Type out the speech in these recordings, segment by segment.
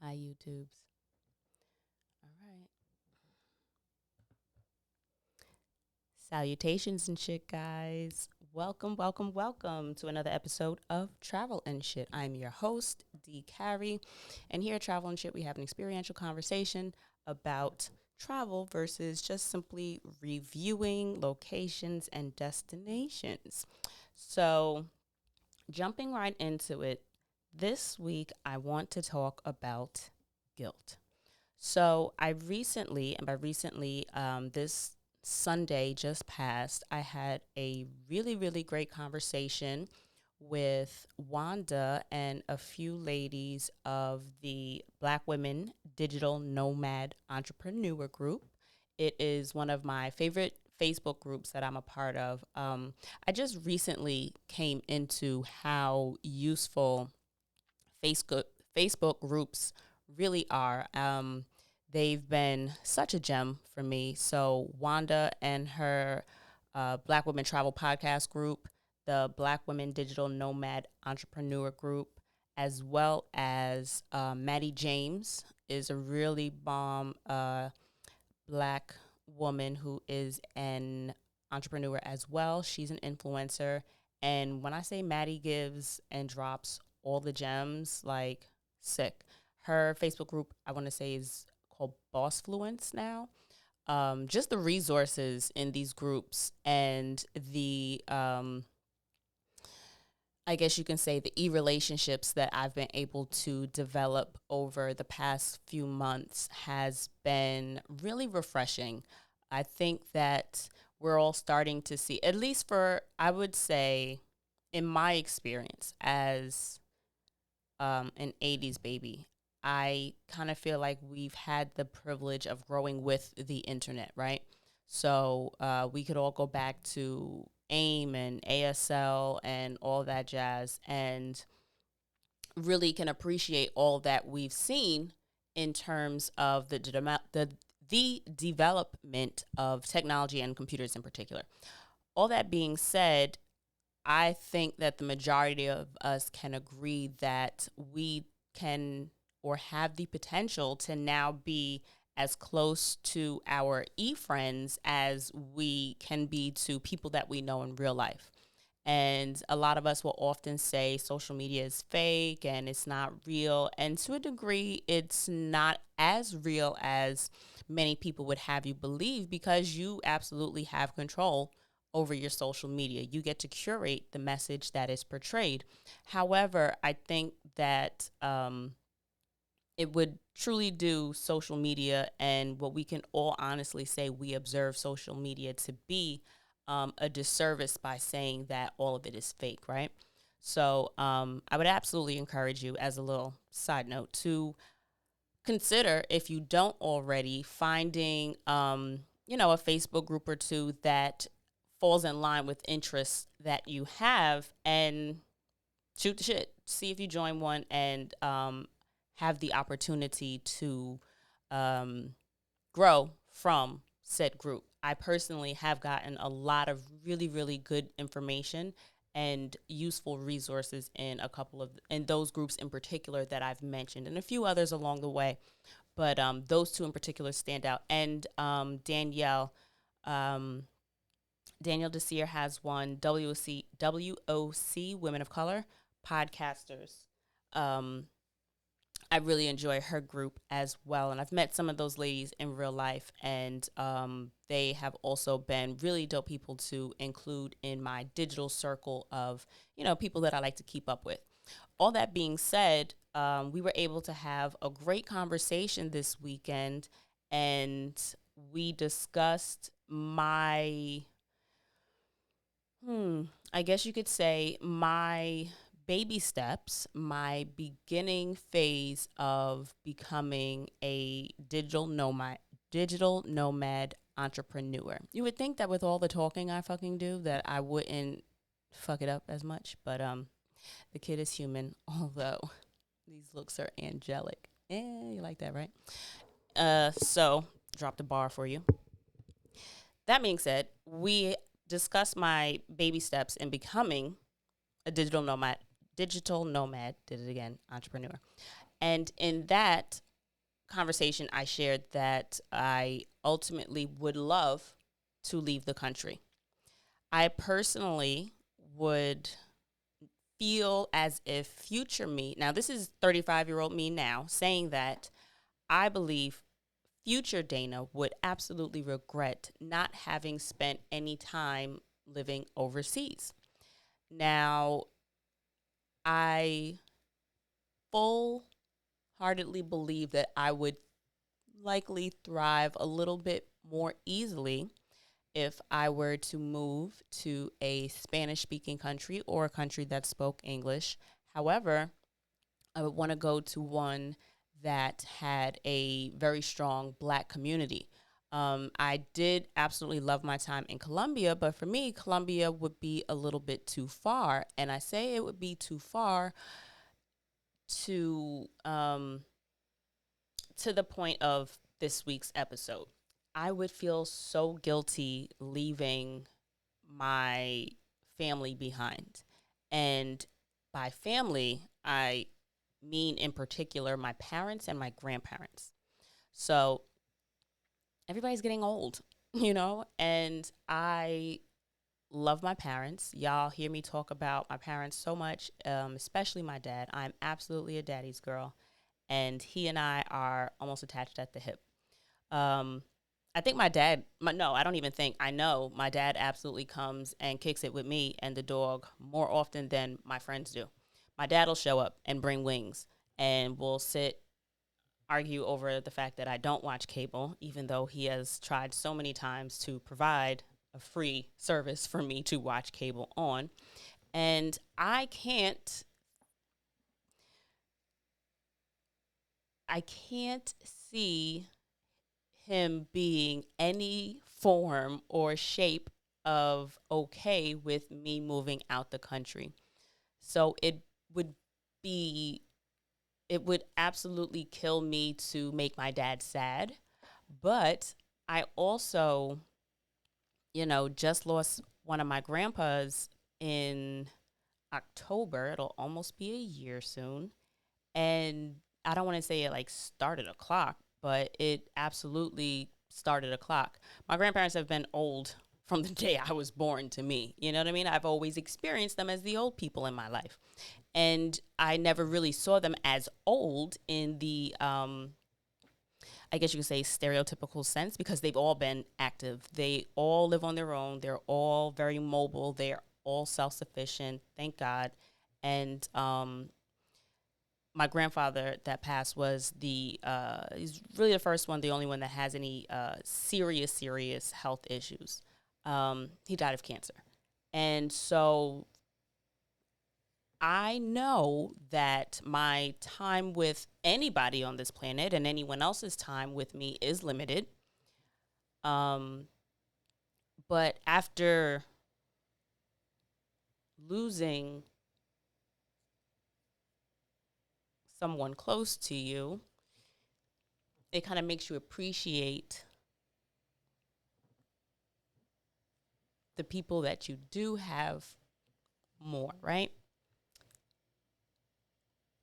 Hi, YouTubes. All right. Salutations and shit, guys. Welcome to another episode of Travel and Shit. I'm your host, D. Carey. And here at Travel and Shit, we have an experiential conversation about travel versus just simply reviewing locations and destinations. So, jumping right into it, this week I want to talk about guilt. So I recently, and by recently, this Sunday just passed, I had a really great conversation with Wanda and a few ladies of the Black Women Digital Nomad Entrepreneur Group. It is one of my favorite Facebook groups that I'm a part of. I just recently came into how useful Facebook Facebook groups really are. They've been such a gem for me. So Wanda and her Black Women Travel Podcast group, the Black Women Digital Nomad Entrepreneur Group, as well as Maddie James is a really bomb Black woman who is an entrepreneur as well. She's an influencer. And when I say Maddie gives and drops all the gems, like sick. Her Facebook group, I want to say, is called Boss Fluence now. Just the resources in these groups and the I guess you can say the relationships that I've been able to develop over the past few months has been really refreshing. I think that we're all starting to see, at least for, I would say, in my experience as an 80s baby, I kind of feel like we've had the privilege of growing with the internet, right? So we could all go back to AIM and ASL and all that jazz and really can appreciate all that we've seen in terms of the development of technology and computers in particular. All that being said, I think that the majority of us can agree that we can or have the potential to now be as close to our friends as we can be to people that we know in real life. And a lot of us will often say social media is fake and it's not real. And to a degree, it's not as real as many people would have you believe because you absolutely have control over your social media. You get to curate the message that is portrayed. However, I think that it would truly do social media and what we can all honestly say we observe social media to be a disservice by saying that all of it is fake, right? So I would absolutely encourage you, as a little side note, to consider, if you don't already, finding a Facebook group or two that falls in line with interests that you have and shoot the shit. See if you join one and have the opportunity to um, grow from said group. I personally have gotten a lot of really good information and useful resources in a couple of in those groups in particular that I've mentioned, and a few others along the way. But those two in particular stand out. And um, Daniel Desir has one, WOC Women of Color podcasters. Um, I really enjoy her group as well. And I've met some of those ladies in real life, and they have also been really dope people to include in my digital circle of, people that I like to keep up with. All that being said, we were able to have a great conversation this weekend, and we discussed I guess you could say my baby steps, my beginning phase of becoming a digital nomad entrepreneur. You would think that with all the talking I fucking do that I wouldn't fuck it up as much, but the kid is human, although these looks are angelic. You like that, right? So drop the bar for you. That being said, we discussed my baby steps in becoming a digital nomad, did it again, entrepreneur. And in that conversation, I shared that I ultimately would love to leave the country. I personally would feel as if future me, now this is 35-year-old me now saying that, I believe future Dana would absolutely regret not having spent any time living overseas. Now, I full heartedly believe that I would likely thrive a little bit more easily if I were to move to a Spanish speaking country or a country that spoke English. However, I would want to go to one that had a very strong Black community. I did absolutely love my time in Colombia, but for me, Colombia would be a little bit too far. And I say it would be too far to the point of this week's episode. I would feel so guilty leaving my family behind. And by family, I mean in particular my parents and my grandparents. So everybody's getting old, and I love my parents. Y'all hear me talk about my parents so much, especially my dad. I'm absolutely a daddy's girl, and he and I are almost attached at the hip. Um, I think my dad, no, I don't even think, I know my dad absolutely comes and kicks it with me and the dog more often than my friends do. My dad will show up and bring wings, and we'll sit, argue over the fact that I don't watch cable, even though he has tried so many times to provide a free service for me to watch cable on. And I can't see him being any form or shape of okay with me moving out the country. So would be it would absolutely kill me to make my dad sad. But I also, just lost one of my grandpas in October. It'll almost be a year soon. And I don't want to say it like started a clock, but it absolutely started a clock. My grandparents have been old from the day I was born to me. You know what I mean? I've always experienced them as the old people in my life. And I never really saw them as old in the, I guess you could say, stereotypical sense, because they've all been active. They all live on their own. They're all very mobile. They're all self sufficient, thank God. And my grandfather that passed was he's really the first one, the only one that has any serious health issues. He died of cancer. And so I know that my time with anybody on this planet and anyone else's time with me is limited. Um, but after losing someone close to you, it kind of makes you appreciate the people that you do have more, right?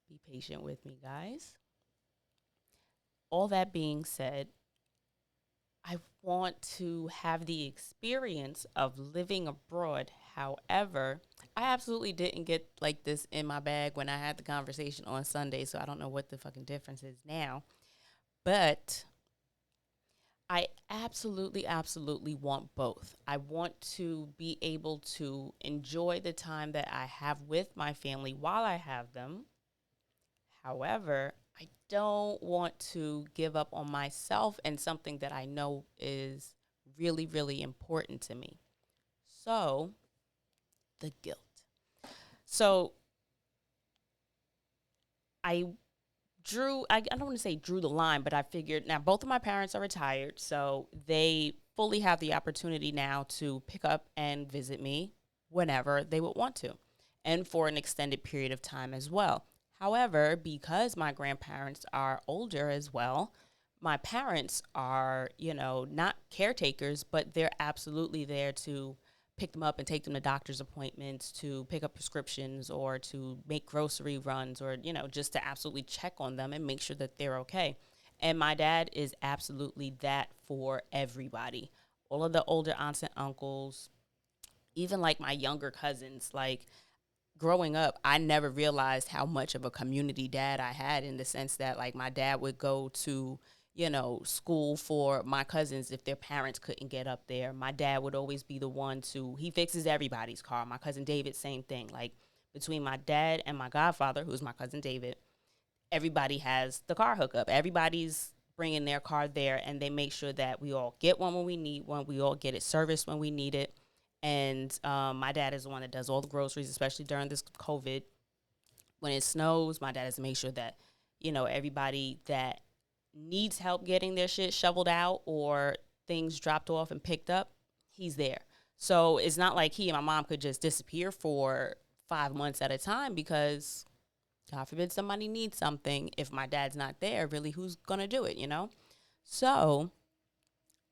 Be patient with me, guys. All that being said, I want to have the experience of living abroad. However, I absolutely didn't get like this in my bag when I had the conversation on Sunday, so I don't know what the fucking difference is now. But I absolutely want both. I want to be able to enjoy the time that I have with my family while I have them. However, I don't want to give up on myself and something that I know is really important to me. So, the guilt. So, I I don't want to say drew the line, but I figured now both of my parents are retired, so they fully have the opportunity now to pick up and visit me whenever they would want to, and for an extended period of time as well. However, because my grandparents are older as well, my parents are, not caretakers, but they're absolutely there to pick them up and take them to doctor's appointments, to pick up prescriptions, or to make grocery runs, or, just to absolutely check on them and make sure that they're okay. And my dad is absolutely that for everybody. All of the older aunts and uncles, even like my younger cousins, like growing up, I never realized how much of a community dad I had, in the sense that, like, my dad would go to, school for my cousins if their parents couldn't get up there. My dad would always be the one he fixes everybody's car. My cousin David, same thing. Like, between my dad and my godfather, who's my cousin David, everybody has the car hookup. Everybody's bringing their car there, and they make sure that we all get one when we need one. We all get it serviced when we need it. And my dad is the one that does all the groceries, especially during this COVID. When it snows, my dad has to make sure that, everybody that needs help getting their shit shoveled out or things dropped off and picked up, he's there. So it's not like he and my mom could just disappear for 5 months at a time, because God forbid somebody needs something. If my dad's not there, really, who's going to do it, So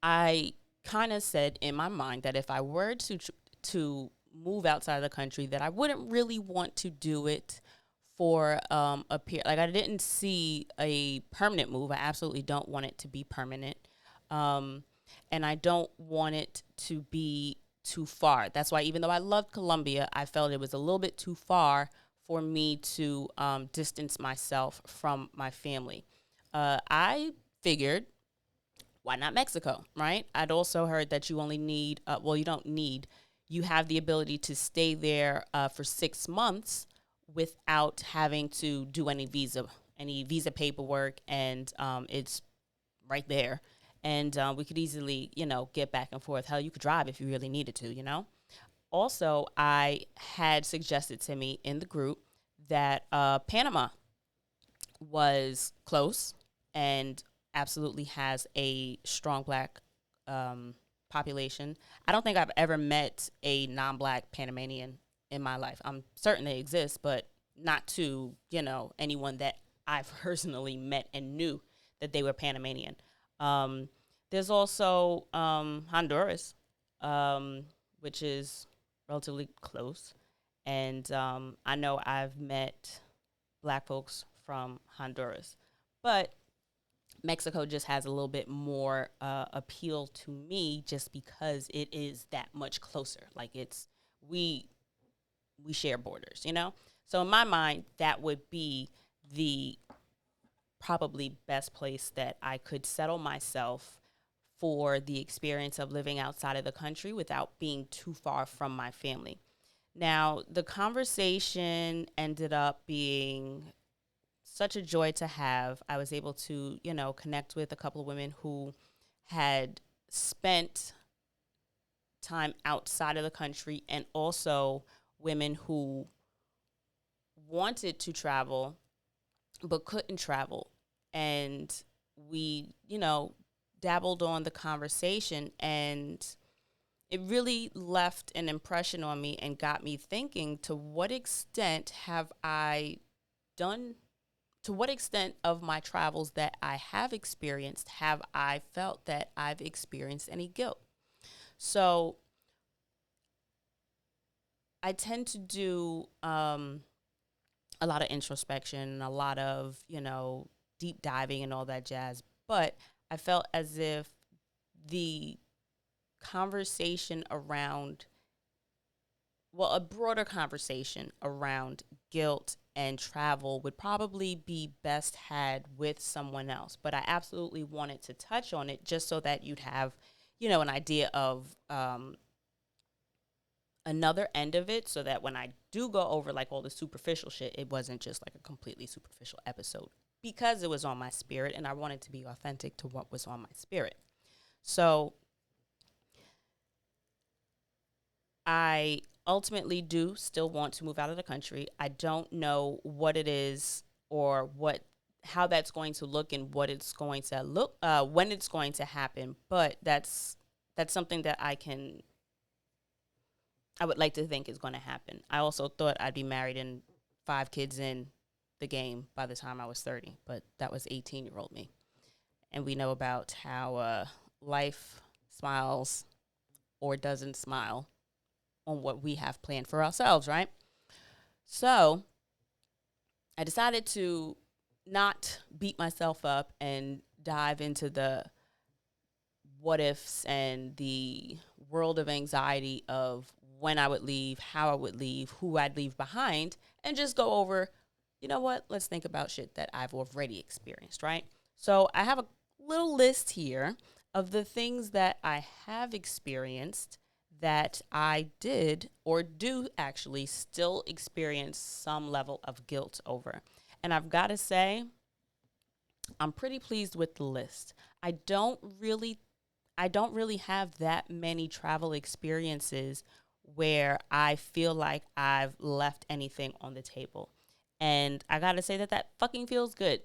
I kind of said in my mind that if I were to move outside of the country, that I wouldn't really want to do it for a period. Like, I didn't see a permanent move. I absolutely don't want it to be permanent. And I don't want it to be too far. That's why, even though I loved Colombia, I felt it was a little bit too far for me to distance myself from my family. I figured, why not Mexico, right? I'd also heard that you only need, you don't need, you have the ability to stay there for 6 months without having to do any visa paperwork, and it's right there. And we could easily, get back and forth. Hell, you could drive if you really needed to. Also, I had suggested to me in the group that Panama was close and absolutely has a strong Black population. I don't think I've ever met a non-Black Panamanian in my life. I'm certain they exist, but not to, anyone that I've personally met and knew that they were Panamanian. There's also Honduras, which is relatively close. And I know I've met Black folks from Honduras. But Mexico just has a little bit more appeal to me, just because it is that much closer. Like, we share borders. So in my mind, that would be the probably best place that I could settle myself for the experience of living outside of the country without being too far from my family. Now, the conversation ended up being such a joy to have. I was able to, connect with a couple of women who had spent time outside of the country, and also women who wanted to travel but couldn't travel. And we, dabbled on the conversation, and it really left an impression on me and got me thinking, to what extent of my travels that I have experienced, have I felt that I've experienced any guilt? So I tend to do a lot of introspection, a lot of, deep diving and all that jazz. But I felt as if the conversation around, a broader conversation around guilt and travel would probably be best had with someone else. But I absolutely wanted to touch on it, just so that you'd have, an idea of another end of it, so that when I do go over like all the superficial shit, it wasn't just like a completely superficial episode, because it was on my spirit and I wanted to be authentic to what was on my spirit. So I ultimately do still want to move out of the country. I don't know what it is, or how that's going to look, and what it's going to look, when it's going to happen. But that's something that I would like to think is going to happen. I also thought I'd be married and 5 kids in the game by the time I was 30, but that was 18-year-old me. And we know about how life smiles or doesn't smile on what we have planned for ourselves, right? So I decided to not beat myself up and dive into the what ifs and the world of anxiety of when I would leave, how I would leave, who I'd leave behind, and just go over, you know what, let's think about shit that I've already experienced, right? So I have a little list here of the things that I have experienced that I did or do actually still experience some level of guilt over. And I've got to say, I'm pretty pleased with the list. I don't really I don't really have that many travel experiences where I feel like I've left anything on the table. And I got to say that that fucking feels good.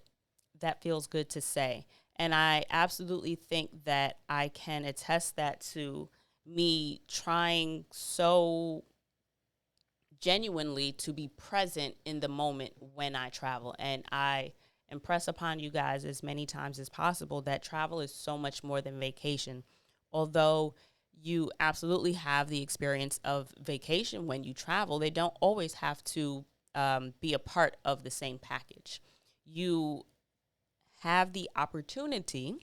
That feels good to say. And I absolutely think that I can attest that to me trying so genuinely to be present in the moment when I travel. And I impress upon you guys as many times as possible that travel is so much more than vacation. Although you absolutely have the experience of vacation when you travel, they don't always have to be a part of the same package. You have the opportunity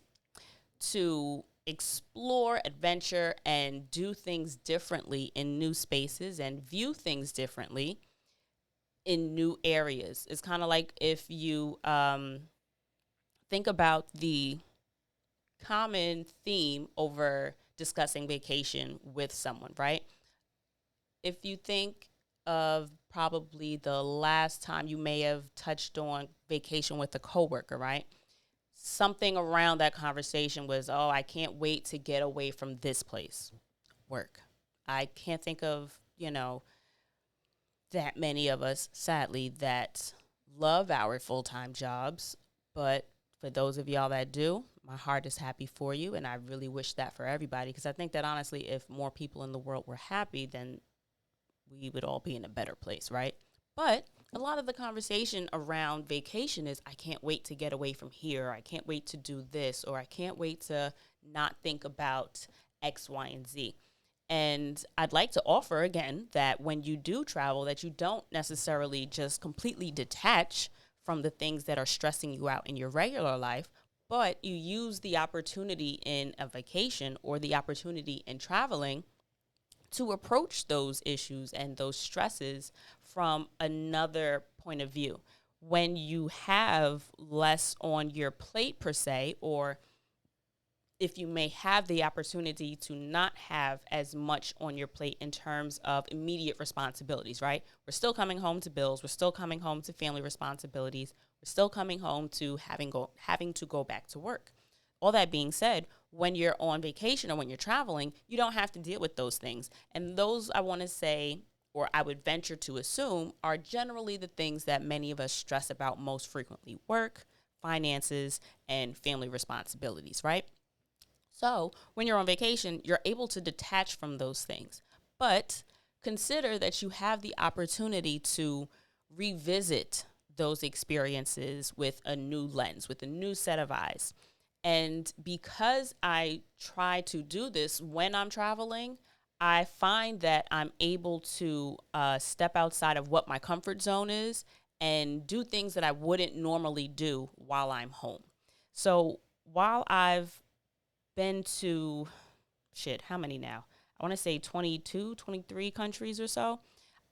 to explore, adventure, and do things differently in new spaces and view things differently in new areas. It's kind of like if you think about the common theme over discussing vacation with someone, right? If you think of probably the last time you may have touched on vacation with a coworker, right? Something around that conversation was, oh, I can't wait to get away from this place, work. I can't think of, that many of us, sadly, that love our full time jobs. But for those of y'all that do, my heart is happy for you. And I really wish that for everybody. Because I think that honestly, if more people in the world were happy, then we would all be in a better place, right? But a lot of the conversation around vacation is I can't wait to get away from here. I can't wait to do this, or I can't wait to not think about X, Y, and Z. And I'd like to offer again that when you do travel, that you don't necessarily just completely detach from the things that are stressing you out in your regular life, but you use the opportunity in a vacation or the opportunity in traveling to approach those issues and those stresses from another point of view. When you have less on your plate, per se, or if you may have the opportunity to not have as much on your plate in terms of immediate responsibilities, right? We're still coming home to bills. We're still coming home to family responsibilities. We're still coming home to having to go back to work. All that being said, when you're on vacation or when you're traveling, you don't have to deal with those things. And those, I want to say, or I would venture to assume, are generally the things that many of us stress about most frequently: work, finances, and family responsibilities, right? So when you're on vacation, you're able to detach from those things. But consider that you have the opportunity to revisit those experiences with a new lens, with a new set of eyes. And because I try to do this when I'm traveling, I find that I'm able to step outside of what my comfort zone is and do things that I wouldn't normally do while I'm home. So while I've been to how many now? I want to say 22, 23 countries or so.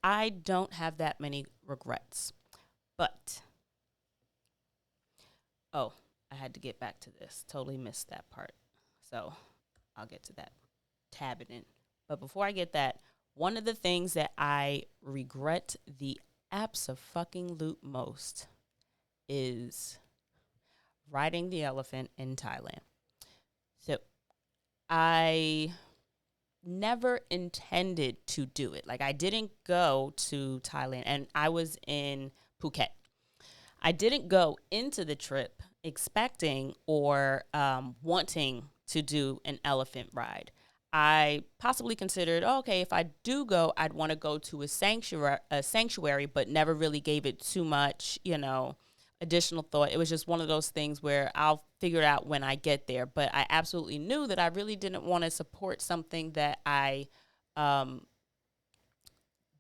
I don't have that many regrets. But, oh, I had to get back to this. Totally missed that part. So I'll get to that. Tab it in. But before I get that, one of the things that I regret the abso-fucking-lute most is riding the elephant in Thailand. So I never intended to do it. Like, I didn't go to Thailand, and I was in Phuket. I didn't go into the trip expecting or wanting to do an elephant ride. I possibly considered, oh, okay, if I do go, I'd want to go to a sanctuary, but never really gave it too much, additional thought. It was just one of those things where I'll figure it out when I get there. But I absolutely knew that I really didn't want to support something that I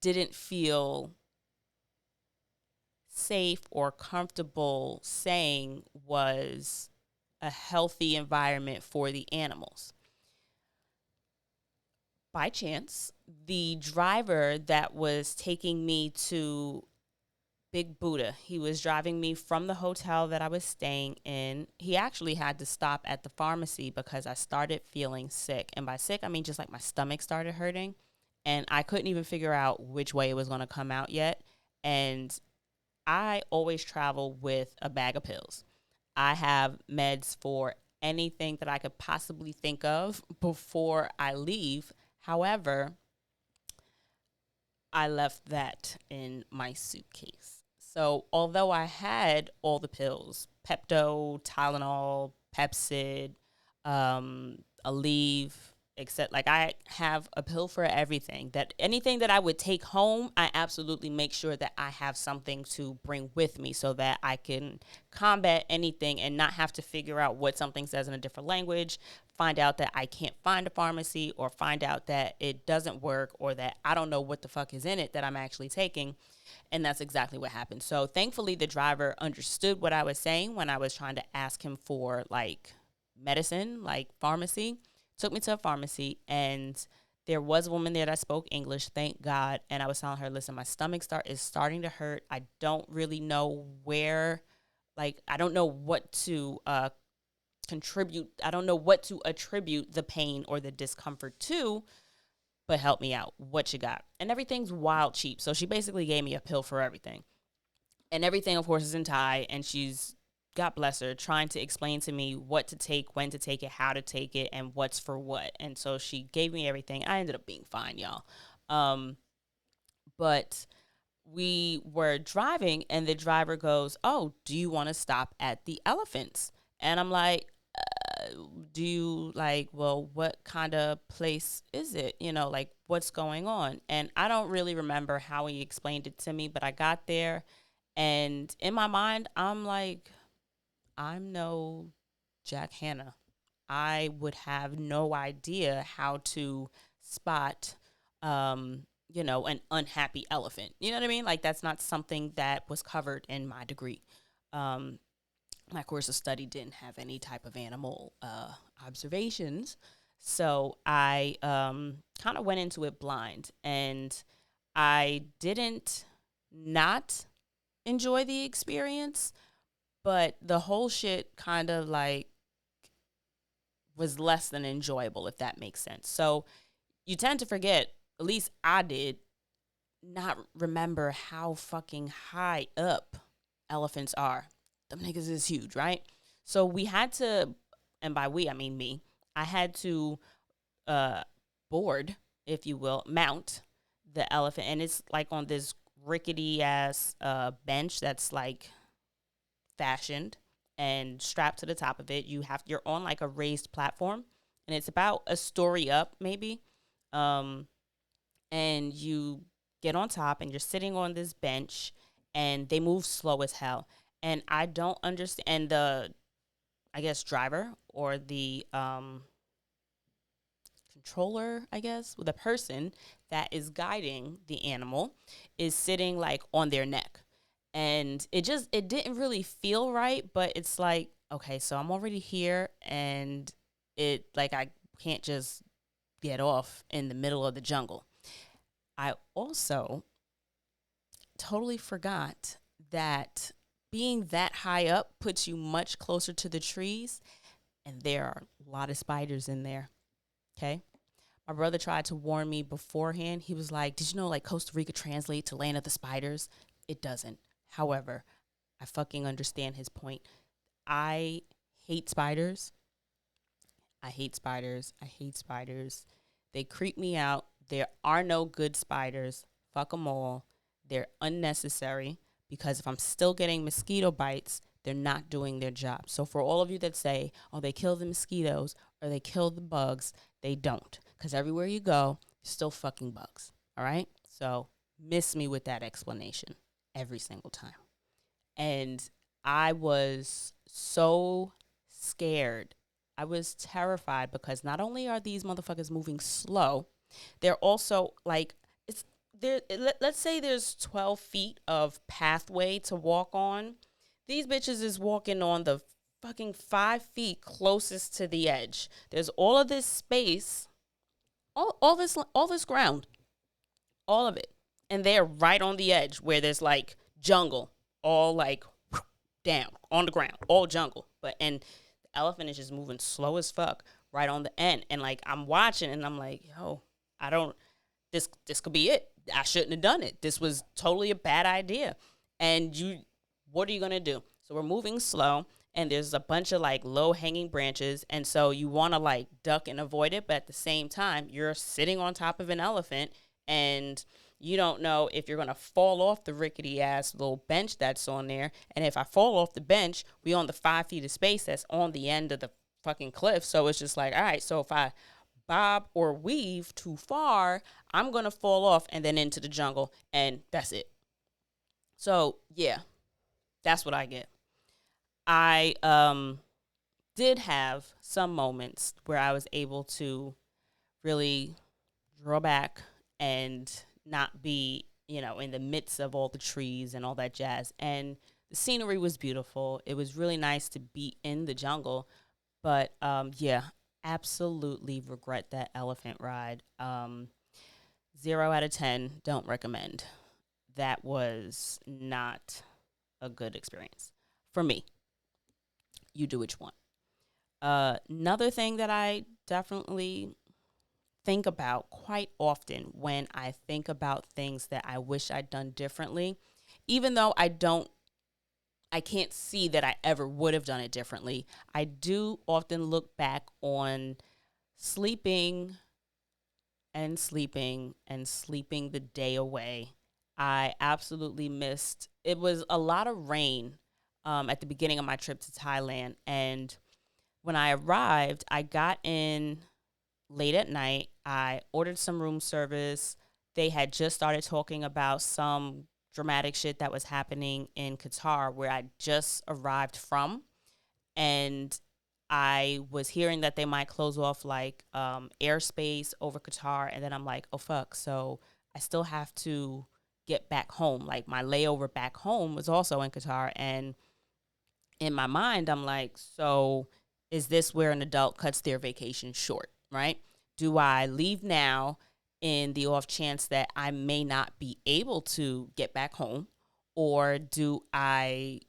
didn't feel safe or comfortable saying was a healthy environment for the animals. By chance, the driver that was taking me to Big Buddha, he was driving me from the hotel that I was staying in. He actually had to stop at the pharmacy because I started feeling sick. And by sick, I mean just like my stomach started hurting. And I couldn't even figure out which way it was going to come out yet. And I always travel with a bag of pills. I have meds for anything that I could possibly think of before I leave. However, I left that in my suitcase. So, although I had all the pills, Pepto, Tylenol, Pepsid, Aleve, except like I have a pill for everything. That anything that I would take home, I absolutely make sure that I have something to bring with me so that I can combat anything and not have to figure out what something says in a different language, find out that I can't find a pharmacy, or find out that it doesn't work, or that I don't know what the fuck is in it that I'm actually taking. And that's exactly what happened. So thankfully, the driver understood what I was saying when I was trying to ask him for like medicine, like pharmacy. Took me to a pharmacy, and there was a woman there that spoke English, thank God. And I was telling her, listen, my stomach is starting to hurt. I don't really know where, like, I don't know what to contribute. I don't know what to attribute the pain or the discomfort to, but help me out. What you got? And everything's wild cheap. So she basically gave me a pill for everything. And everything, of course, is in Thai. And she's, God bless her, trying to explain to me what to take, when to take it, how to take it, and what's for what. And so she gave me everything. I ended up being fine, y'all. But we were driving, and the driver goes, oh, do you want to stop at the elephants? And I'm like, do you like, well, what kind of place is it? You know, like what's going on? And I don't really remember how he explained it to me, but I got there, and in my mind, I'm like, I'm no Jack Hanna. I would have no idea how to spot, an unhappy elephant. You know what I mean? Like that's not something that was covered in my degree. Um, my course of study didn't have any type of animal observations. So I kind of went into it blind, and I didn't not enjoy the experience, but the whole shit kind of like was less than enjoyable, if that makes sense. So you tend to forget, at least I did, not remember how fucking high up elephants are. Them niggas is huge, right? So we had to, and by we I mean me, I had to uh board, if you will, mount the elephant, and it's like on this rickety ass bench that's like fashioned and strapped to the top of it. You're on like a raised platform, and it's about a story up maybe. Um and you get on top, and you're sitting on this bench, and they move slow as hell. And I don't understand, and the, I guess, driver or the controller, I guess, the person that is guiding the animal is sitting like on their neck. And it didn't really feel right, but it's like, okay, so I'm already here, and it like I can't just get off in the middle of the jungle. I also totally forgot that being that high up puts you much closer to the trees, and there are a lot of spiders in there. Okay. My brother tried to warn me beforehand. He was like, did you know like Costa Rica translate to land of the spiders? It doesn't. However, I fucking understand his point. I hate spiders. I hate spiders. I hate spiders. They creep me out. There are no good spiders. Fuck them all. They're unnecessary, because if I'm still getting mosquito bites, they're not doing their job. So for all of you that say, oh, they kill the mosquitoes or they kill the bugs, they don't. Because everywhere you go, still fucking bugs. All right? So miss me with that explanation every single time. And I was so scared. I was terrified, because not only are these motherfuckers moving slow, they're also like, it's let's say there's 12 feet of pathway to walk on. These bitches is walking on the fucking 5 feet closest to the edge. There's all of this space, all this ground, all of it, and they're right on the edge where there's like jungle, all like down on the ground, all jungle. But and the elephant is just moving slow as fuck right on the end, and like I'm watching, and I'm like, yo, I don't. This could be it. I shouldn't have done it. This was totally a bad idea. And what are you gonna do? So we're moving slow, and there's a bunch of like low hanging branches, and so you want to like duck and avoid it, but at the same time, you're sitting on top of an elephant, and you don't know if you're gonna fall off the rickety ass little bench that's on there. And if I fall off the bench, we on the 5 feet of space that's on the end of the fucking cliff. So it's just like, all right, so if I bob or weave too far, I'm gonna fall off and then into the jungle, and that's it. So yeah, that's what I get. I did have some moments where I was able to really draw back and not be, in the midst of all the trees and all that jazz. And the scenery was beautiful. It was really nice to be in the jungle. But yeah, absolutely regret that elephant ride. 0 out of 10, don't recommend. That was not a good experience for me. You do what you want. Another thing that I definitely think about quite often when I think about things that I wish I'd done differently, even though I can't see that I ever would have done it differently. I do often look back on sleeping and sleeping and sleeping the day away. I absolutely missed. It was a lot of rain at the beginning of my trip to Thailand, and when I arrived, I got in late at night. I ordered some room service. They had just started talking about some dramatic shit that was happening in Qatar where I just arrived from. And I was hearing that they might close off like airspace over Qatar. And then I'm like, oh, fuck. So I still have to get back home. Like my layover back home was also in Qatar. And in my mind, I'm like, so is this where an adult cuts their vacation short, right? Do I leave now in the off chance that I may not be able to get back home? Or do I,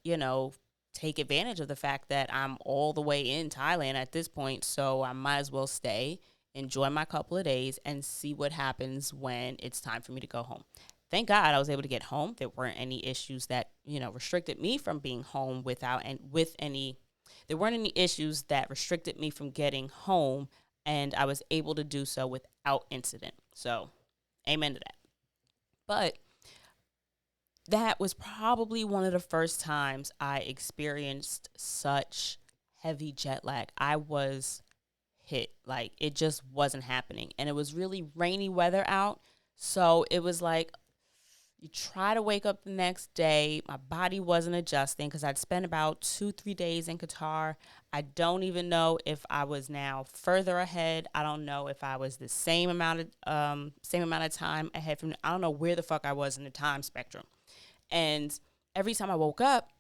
take advantage of the fact that I'm all the way in Thailand at this point, so I might as well stay, enjoy my couple of days, and see what happens when it's time for me to go home. Thank God I was able to get home. There weren't any issues that, restricted me from being home there weren't any issues that restricted me from getting home, and I was able to do so without incident. So, amen to that. But that was probably one of the first times I experienced such heavy jet lag. I was hit. Like, it just wasn't happening. And it was really rainy weather out. So it was like, you try to wake up the next day. My body wasn't adjusting because I'd spent about 2-3 days in Qatar. I don't even know if I was now further ahead. I don't know if I was the same amount of time ahead from. I don't know where the fuck I was in the time spectrum. And every time I woke up,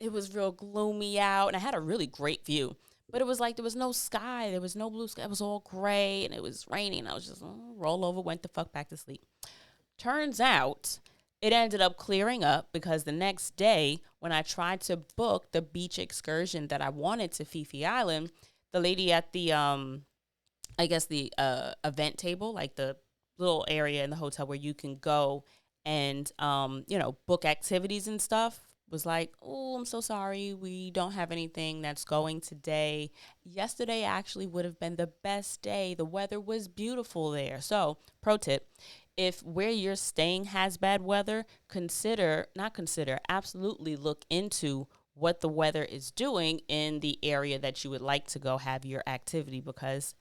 it was real gloomy out, and I had a really great view. But it was like there was no sky, there was no blue sky. It was all gray, and it was raining. I was just roll over, went the fuck back to sleep. Turns out it ended up clearing up because the next day when I tried to book the beach excursion that I wanted to Fifi Island, the lady at the the event table, like the little area in the hotel where you can go and book activities and stuff, was like, oh, I'm so sorry, we don't have anything that's going today. Yesterday actually would have been the best day. The weather was beautiful there. So, pro tip, if where you're staying has bad weather, absolutely look into what the weather is doing in the area that you would like to go have your activity, because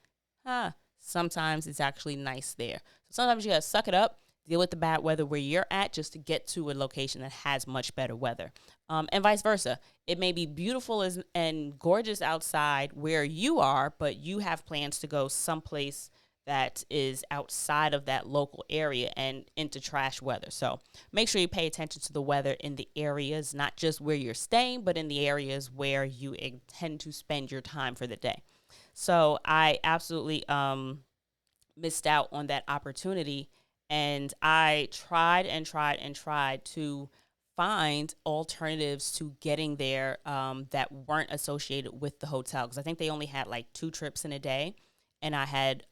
sometimes it's actually nice there. So sometimes you gotta suck it up, deal with the bad weather where you're at just to get to a location that has much better weather. And vice versa. It may be beautiful and gorgeous outside where you are, but you have plans to go someplace that is outside of that local area and into trash weather. So make sure you pay attention to the weather in the areas, not just where you're staying, but in the areas where you intend to spend your time for the day. So I absolutely missed out on that opportunity. And I tried and tried and tried to find alternatives to getting there that weren't associated with the hotel. Because I think they only had like 2 trips in a day. And I had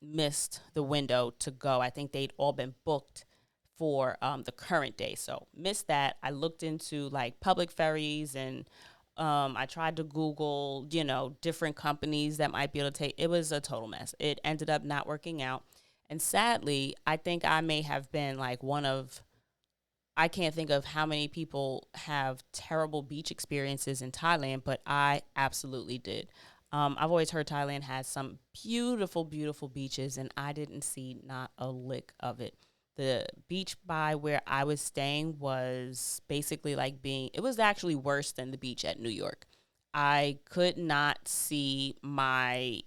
missed the window to go. I think they'd all been booked for the current day. So missed that. I looked into like public ferries and I tried to Google, different companies that might be able to take. It was a total mess. It ended up not working out. And sadly, I think I may have been like one of, I can't think of how many people have terrible beach experiences in Thailand, but I absolutely did. I've always heard Thailand has some beautiful, beautiful beaches, and I didn't see not a lick of it. The beach by where I was staying was basically like it was actually worse than the beach at New York. I could not see my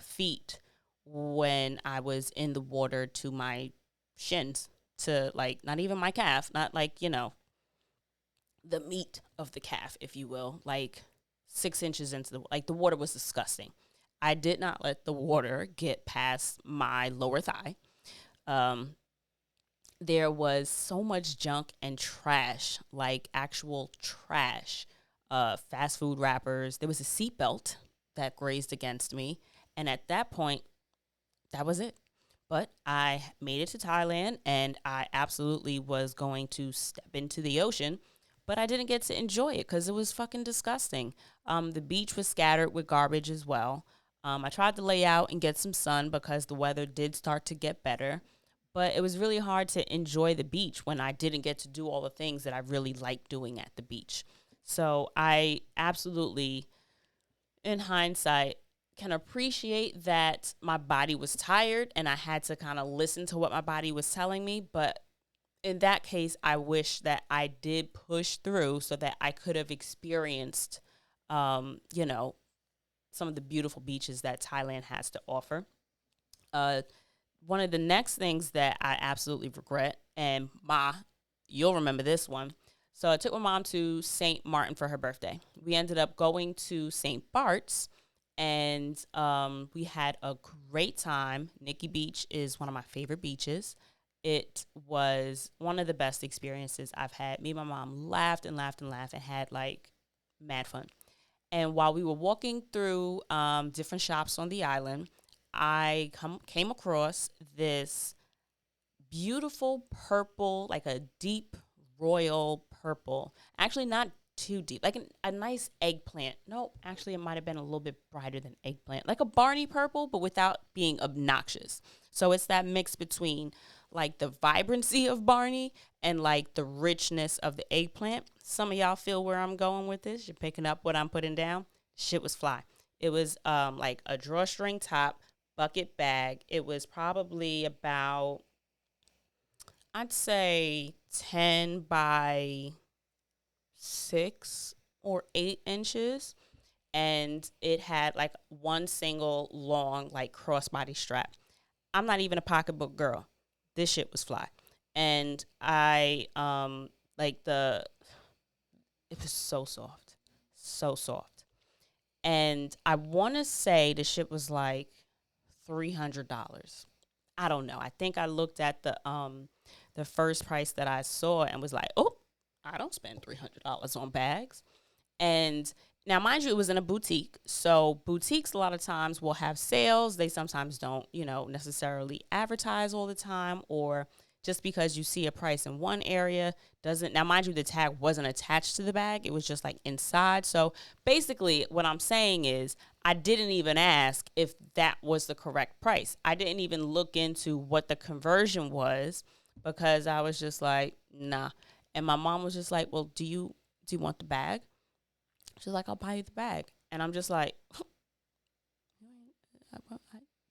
feet when I was in the water to my shins, to like not even my calf, not like, the meat of the calf, if you will, like 6 inches into the water was disgusting. I did not let the water get past my lower thigh. Um, there was so much junk and trash, like actual trash, fast food wrappers. There was a seatbelt that grazed against me. And at that point, that was it. But I made it to Thailand and I absolutely was going to step into the ocean, but I didn't get to enjoy it because it was fucking disgusting. The beach was scattered with garbage as well. I tried to lay out and get some sun because the weather did start to get better, but it was really hard to enjoy the beach when I didn't get to do all the things that I really like doing at the beach. So I absolutely, in hindsight, can appreciate that my body was tired and I had to kind of listen to what my body was telling me. But in that case, I wish that I did push through so that I could have experienced, you know, some of the beautiful beaches that Thailand has to offer. Uh, One of the next things that I absolutely regret, and you'll remember this one. So I took my mom to St. Martin for her birthday. We ended up going to St. Bart's, and we had a great time. Nikki Beach is one of my favorite beaches. It was one of the best experiences I've had. Me and my mom laughed and laughed and laughed and had like mad fun. And while we were walking through different shops on the island, came across this beautiful purple, like a deep royal purple. Actually, not too deep, like a nice eggplant. No, actually, it might have been a little bit brighter than eggplant, like a Barney purple, but without being obnoxious. So it's that mix between like the vibrancy of Barney and like the richness of the eggplant. Some of y'all feel where I'm going with this. You're picking up what I'm putting down. Shit was fly. It was like a drawstring top, bucket bag. It was probably about, I'd say 10 by 6 or 8 inches. And it had like one single long, like crossbody strap. I'm not even a pocketbook girl. This shit was fly. And it was so soft. So soft. And I want to say the shit was like $300. I don't know. I think I looked at the first price that I saw and was like, oh, I don't spend $300 on bags. And now, mind you, it was in a boutique. So boutiques a lot of times will have sales. They sometimes don't, necessarily advertise all the time, or just because you see a price in one area doesn't. Now, mind you, the tag wasn't attached to the bag. It was just like inside. So basically what I'm saying is I didn't even ask if that was the correct price. I didn't even look into what the conversion was because I was just like, nah. And my mom was just like, well, do you want the bag? She's like, I'll buy you the bag. And I'm just like,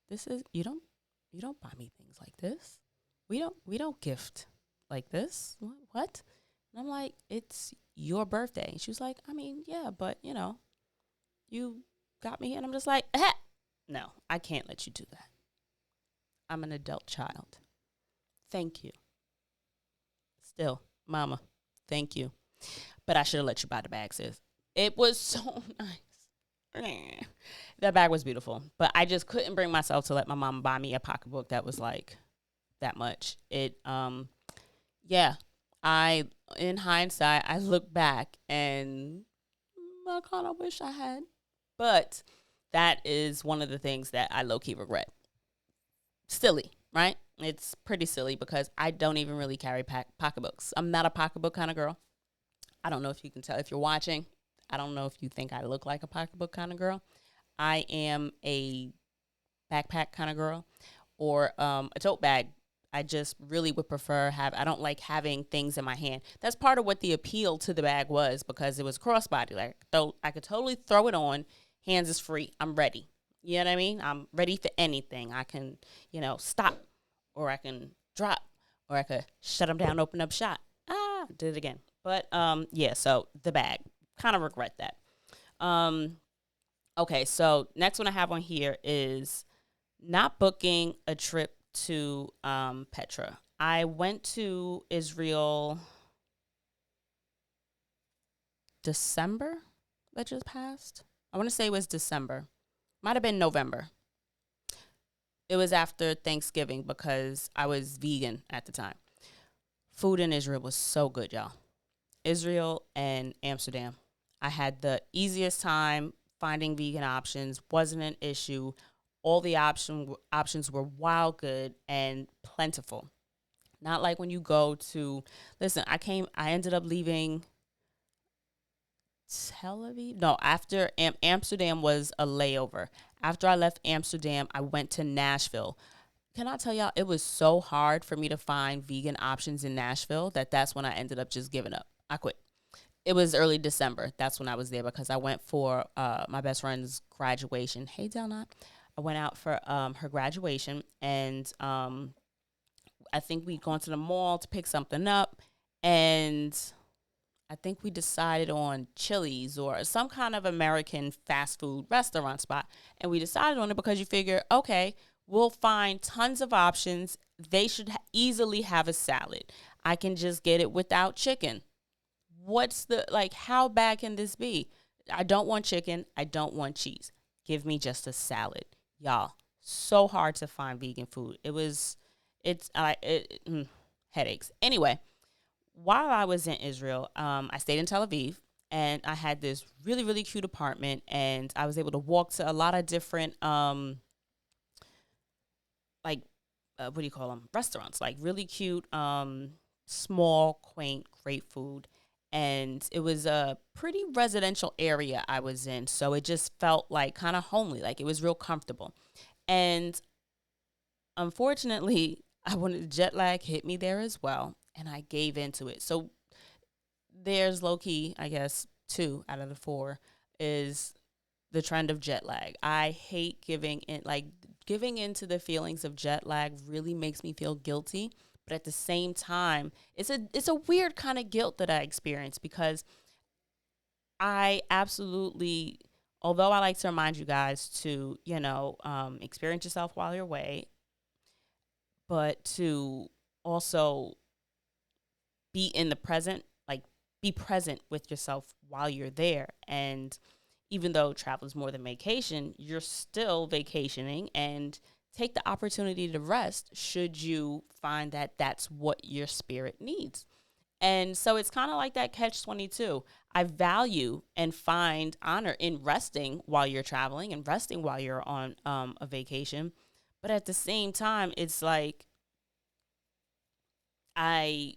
this is, you don't buy me things like this. We don't gift like this. What? And I'm like, it's your birthday. And she was like, I mean, yeah, but you got me here. And I'm just like, no, I can't let you do that. I'm an adult child. Thank you. Still, mama, thank you. But I should have let you buy the bag, sis. It was so nice. That bag was beautiful. But I just couldn't bring myself to let my mom buy me a pocketbook that was like that much. Yeah. I in hindsight, I look back and I kind of wish I had. But that is one of the things that I low key regret. Silly, right? It's pretty silly because I don't even really carry pocketbooks. I'm not a pocketbook kind of girl. I don't know if you can tell if you're watching. I don't know if you think I look like a pocketbook kind of girl. I am a backpack kind of girl or a tote bag. I just really would prefer have. I don't like having things in my hand. That's part of what the appeal to the bag was because it was crossbody. Like though I could totally throw it on. Hands is free. I'm ready. You know what I mean? I'm ready for anything. I can, stop, or I can drop, or I could shut them down, open up shot. Did it again. But yeah. So the bag, kind of regret that. Okay. So next one I have on here is not booking a trip to Petra. I went to Israel December that just passed. I want to say it was December. Might have been November. It was after Thanksgiving because I was vegan at the time. Food in Israel was so good, y'all. Israel and Amsterdam. I had the easiest time finding vegan options. Wasn't an issue. All the options were wild good and plentiful. Not like when you go to listen, I ended up leaving Tel Aviv. No, after Amsterdam was a layover. After I left Amsterdam, I went to Nashville. Can I tell y'all, it was so hard for me to find vegan options in Nashville that's when I ended up just giving up. I quit. It was early December. That's when I was there because I went for my best friend's graduation. Hey, Delnot. I went out for her graduation, and I think we'd gone to the mall to pick something up, and I think we decided on Chili's or some kind of American fast food restaurant spot. And we decided on it because you figure, okay, we'll find tons of options. They should easily have a salad. I can just get it without chicken. How bad can this be? I don't want chicken. I don't want cheese. Give me just a salad. Y'all, so hard to find vegan food. Headaches. Anyway, while I was in Israel, I stayed in Tel Aviv, and I had this really, really cute apartment, and I was able to walk to a lot of different, what do you call them? Restaurants, like really cute, small, quaint, great food. And it was a pretty residential area I was in, so it just felt like kind of homely, like it was real comfortable. And unfortunately, I wanted jet lag hit me there as well, and I gave into it. So there's low key, I guess, 2 out of the 4 is the trend of jet lag. I hate giving into the feelings of jet lag really makes me feel guilty. But at the same time, it's a weird kind of guilt that I experience because I absolutely, although I like to remind you guys to, experience yourself while you're away, but to also be in the present, like be present with yourself while you're there. And even though travel is more than vacation, you're still vacationing, and take the opportunity to rest should you find that that's what your spirit needs. And so it's kind of like that catch-22. I value and find honor in resting while you're traveling and resting while you're on a vacation. But at the same time, it's like I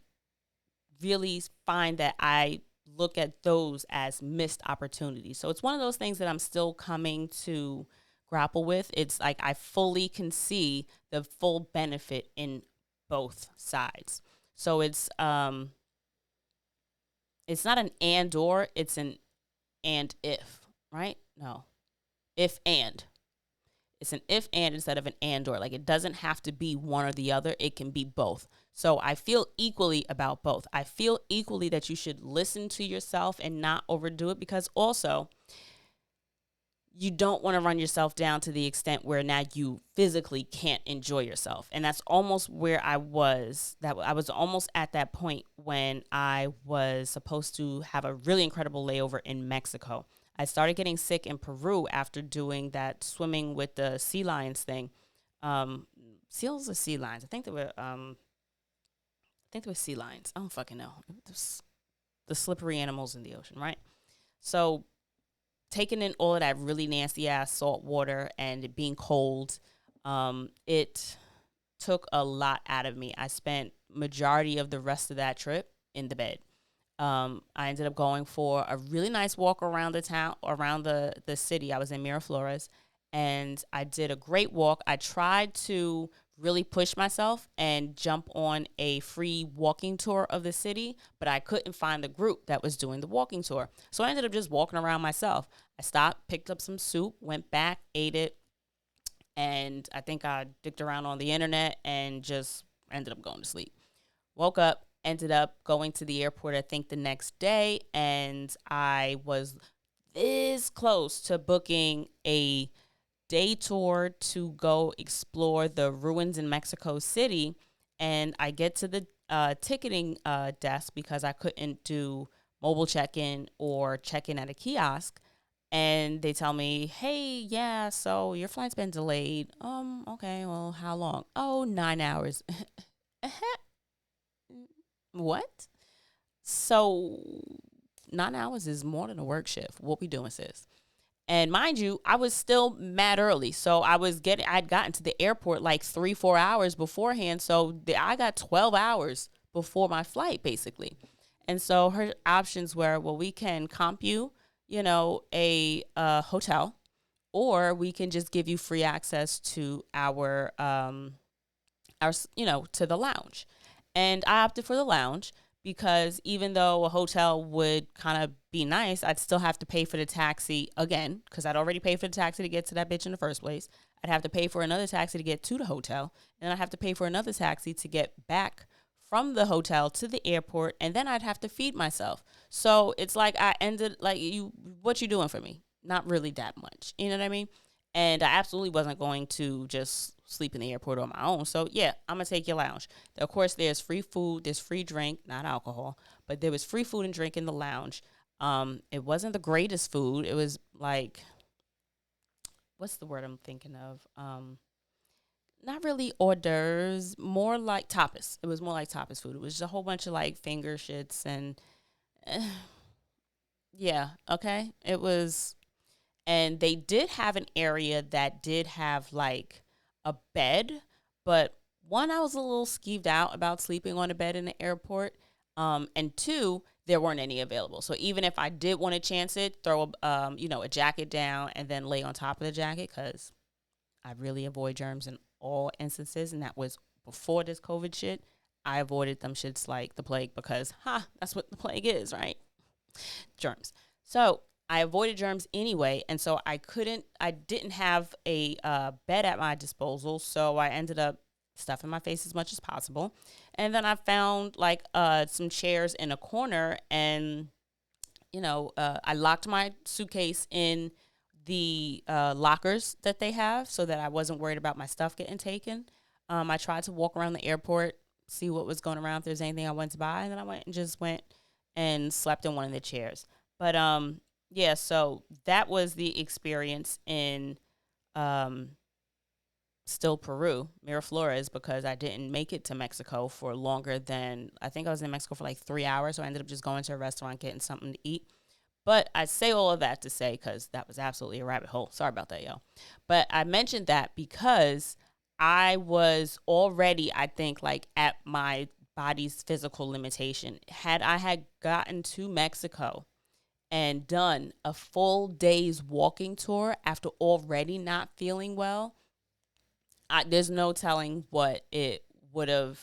really find that I look at those as missed opportunities. So it's one of those things that I'm still coming to grapple with. It's like I fully can see the full benefit in both sides. So it's not an and or, it's an and if, right? No. If and. It's an if and instead of an and or. Like it doesn't have to be one or the other. It can be both. So I feel equally about both. I feel equally that you should listen to yourself and not overdo it, because also you don't want to run yourself down to the extent where now you physically can't enjoy yourself. And that's almost where I was. That I was almost at that point when I was supposed to have a really incredible layover in Mexico. I started getting sick in Peru after doing that swimming with the sea lions thing. Seals or sea lions? I think they were. I think they were sea lions. I don't fucking know. It was the slippery animals in the ocean, right? So taking in all of that really nasty ass salt water and it being cold, it took a lot out of me. I spent majority of the rest of that trip in the bed. I ended up going for a really nice walk around the town, around the city. I was in Miraflores, and I did a great walk. I tried to really push myself and jump on a free walking tour of the city, but I couldn't find the group that was doing the walking tour. So I ended up just walking around myself. I stopped, picked up some soup, went back, ate it, and I think I dicked around on the internet and just ended up going to sleep. Woke up, ended up going to the airport, I think the next day, and I was this close to booking a day tour to go explore the ruins in Mexico City. And I get to the ticketing desk because I couldn't do mobile check-in or check-in at a kiosk. And they tell me, hey, yeah, so your flight's been delayed. Okay, well, how long? Oh, 9 hours. What? So 9 hours is more than a work shift. What we doing, sis? And mind you, I was still mad early. So I'd gotten to the airport like 3, 4 hours beforehand. So I got 12 hours before my flight, basically. And so her options were, well, we can comp you, a hotel, or we can just give you free access to to the lounge. And I opted for the lounge because even though a hotel would kind of be nice, I'd still have to pay for the taxi again because I'd already paid for the taxi to get to that bitch in the first place. I'd have to pay for another taxi to get to the hotel, and I'd have to pay for another taxi to get back from the hotel to the airport, and then I'd have to feed myself. So it's like I ended like what you doing for me? Not really that much. You know what I mean? And I absolutely wasn't going to just sleep in the airport on my own. So yeah, I'm gonna take your lounge. Of course, there's free food, there's free drink, not alcohol, but there was free food and drink in the lounge. It wasn't the greatest food. It was like, what's the word I'm thinking of? Not really hors d'oeuvres, more like tapas. It was more like tapas food. It was just a whole bunch of like finger shits and yeah, okay. It was, and they did have an area that did have like a bed, but one, I was a little skeeved out about sleeping on a bed in the airport, and two, there weren't any available. So even if I did want to chance it, throw a jacket down and then lay on top of the jacket, because I really avoid germs in all instances, and that was before this COVID shit. I avoided them shits like the plague because, that's what the plague is, right? Germs. So I avoided germs anyway, and so I didn't have a bed at my disposal, so I ended up stuffing my face as much as possible. And then I found like some chairs in a corner, and I locked my suitcase in the lockers that they have so that I wasn't worried about my stuff getting taken. I tried to walk around the airport, see what was going around, if there's anything I wanted to buy, and then I went and slept in one of the chairs. But yeah, so that was the experience in um, still Peru, Miraflores, because I didn't make it to Mexico for longer than, I think I was in Mexico for like 3 hours. So I ended up just going to a restaurant, getting something to eat. But I say all of that to say, because that was absolutely a rabbit hole. Sorry about that, y'all. But I mentioned that because I was already, I think, like at my body's physical limitation. Had I had gotten to Mexico and done a full day's walking tour after already not feeling well, there's no telling what it would have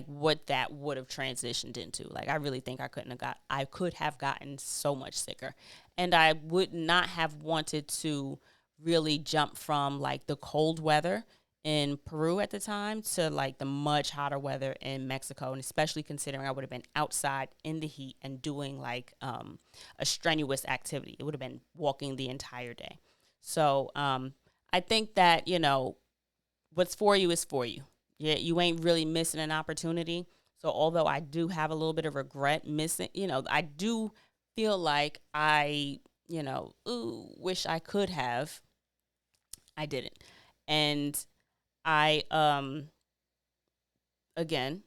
what that would have transitioned into. Like, I really think I could have gotten so much sicker, and I would not have wanted to really jump from like the cold weather in Peru at the time to like the much hotter weather in Mexico, and especially considering I would have been outside in the heat and doing like a strenuous activity. It would have been walking the entire day. So I think that, what's for you is for you. Yeah, you ain't really missing an opportunity. So although I do have a little bit of regret missing, I do feel like I, wish I could have. I didn't. And I again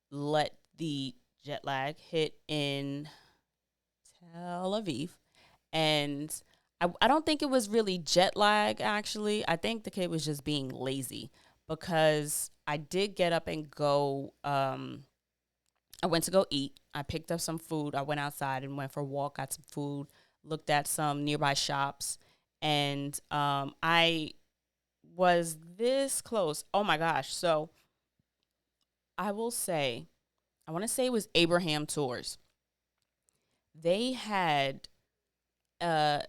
let the jet lag hit in Tel Aviv. And I don't think it was really jet lag, actually. I think the kid was just being lazy because I did get up and go. I went to go eat. I picked up some food. I went outside and went for a walk, got some food, looked at some nearby shops. And I was this close. Oh my gosh. So I will say, I want to say it was Abraham Tours. They had uh,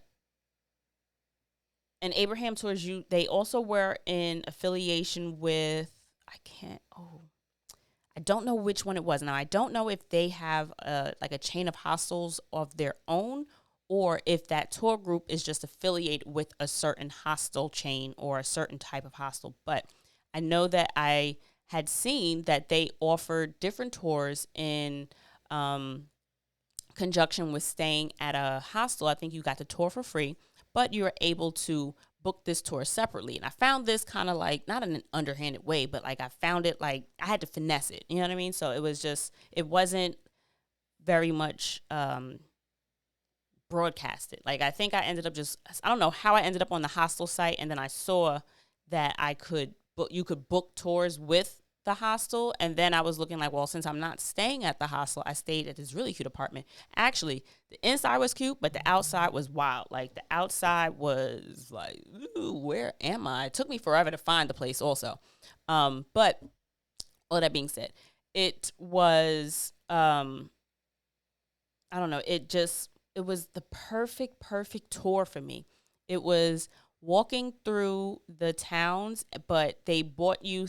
and Abraham Tours you they also were in affiliation with I don't know which one it was. Now I don't know if they have like a chain of hostels of their own or if that tour group is just affiliated with a certain hostel chain or a certain type of hostel. But I know that I had seen that they offered different tours in conjunction with staying at a hostel. I think you got the tour for free, but you're able to book this tour separately. And I found this kind of like, not in an underhanded way, but like I found it like I had to finesse it. You know what I mean? So it wasn't very much broadcasted. Like I think I ended up I don't know how I ended up on the hostel site. And then I saw that you could book tours with the hostel. And then I was looking like, well, since I'm not staying at the hostel, I stayed at this really cute apartment. Actually, the inside was cute, but the outside was wild. Like the outside was like, ooh, where am I? It took me forever to find the place also. But all that being said, it was, I don't know, it was the perfect tour for me. It was walking through the towns, but they brought you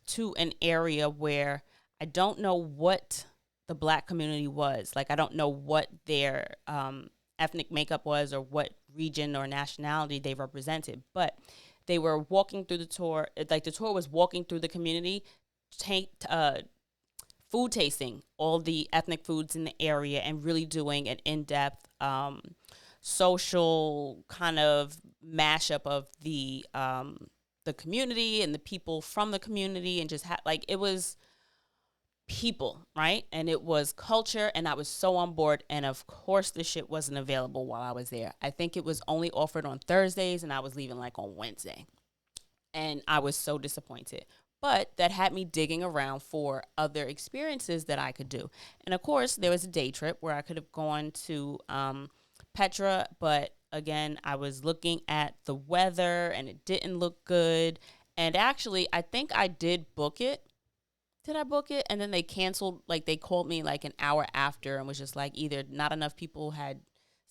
to an area where I don't know what the black community was. Like, I don't know what their ethnic makeup was or what region or nationality they represented, but they were walking through the tour. Like, the tour was walking through the community, take, food tasting all the ethnic foods in the area and really doing an in-depth social kind of mashup of the community and the people from the community and just like it was people, right? And it was culture, and I was so on board. And of course the shit wasn't available while I was there. I think it was only offered on Thursdays and I was leaving like on Wednesday. And I was so disappointed. But that had me digging around for other experiences that I could do. And of course, there was a day trip where I could have gone to Petra, but again, I was looking at the weather and it didn't look good. And actually, I think I did book it. Did I book it? And then they canceled, like they called me like an hour after and was just like either not enough people had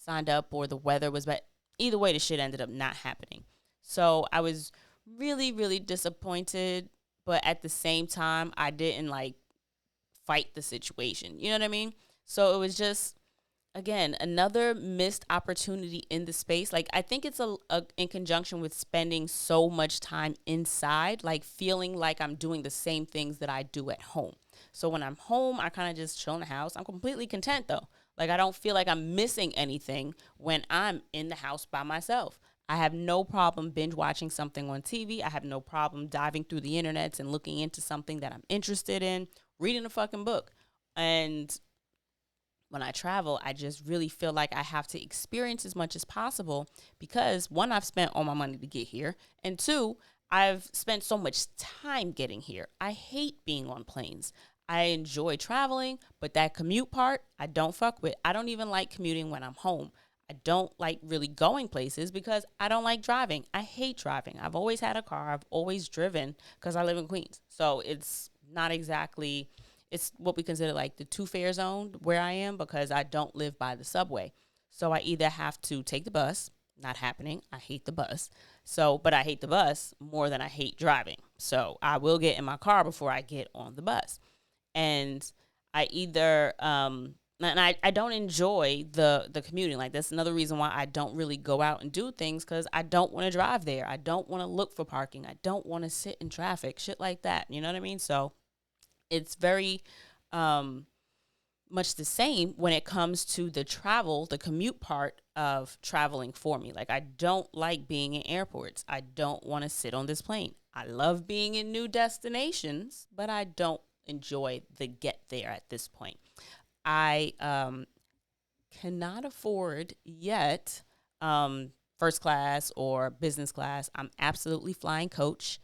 signed up or the weather was bad. Either way, the shit ended up not happening. So I was really, really disappointed. But at the same time, I didn't like fight the situation. You know what I mean? So it was just, again, another missed opportunity in the space. Like, I think it's in conjunction with spending so much time inside, like feeling like I'm doing the same things that I do at home. So when I'm home, I kind of just chill in the house. I'm completely content though. Like, I don't feel like I'm missing anything when I'm in the house by myself. I have no problem binge watching something on TV. I have no problem diving through the internets and looking into something that I'm interested in, reading a fucking book. And when I travel, I just really feel like I have to experience as much as possible because one, I've spent all my money to get here, and two, I've spent so much time getting here. I hate being on planes. I enjoy traveling, but that commute part, I don't fuck with. I don't even like commuting when I'm home. I don't like really going places because I don't like driving. I hate driving. I've always had a car. I've always driven because I live in Queens. So it's not exactly, it's what we consider like the two-fare zone where I am because I don't live by the subway. So I either have to take the bus, not happening. I hate the bus. So, but I hate the bus more than I hate driving. So I will get in my car before I get on the bus. And I either And I don't enjoy the commuting. Like, that's another reason why I don't really go out and do things, because I don't want to drive there. I don't want to look for parking. I don't want to sit in traffic, shit like that. You know what I mean? So it's very um, much the same when it comes to the commute part of traveling for me. Like, I don't like being in airports. I don't want to sit on this plane. I love being in new destinations, but I don't enjoy the get there at this point. I cannot afford yet first class or business class. I'm absolutely flying coach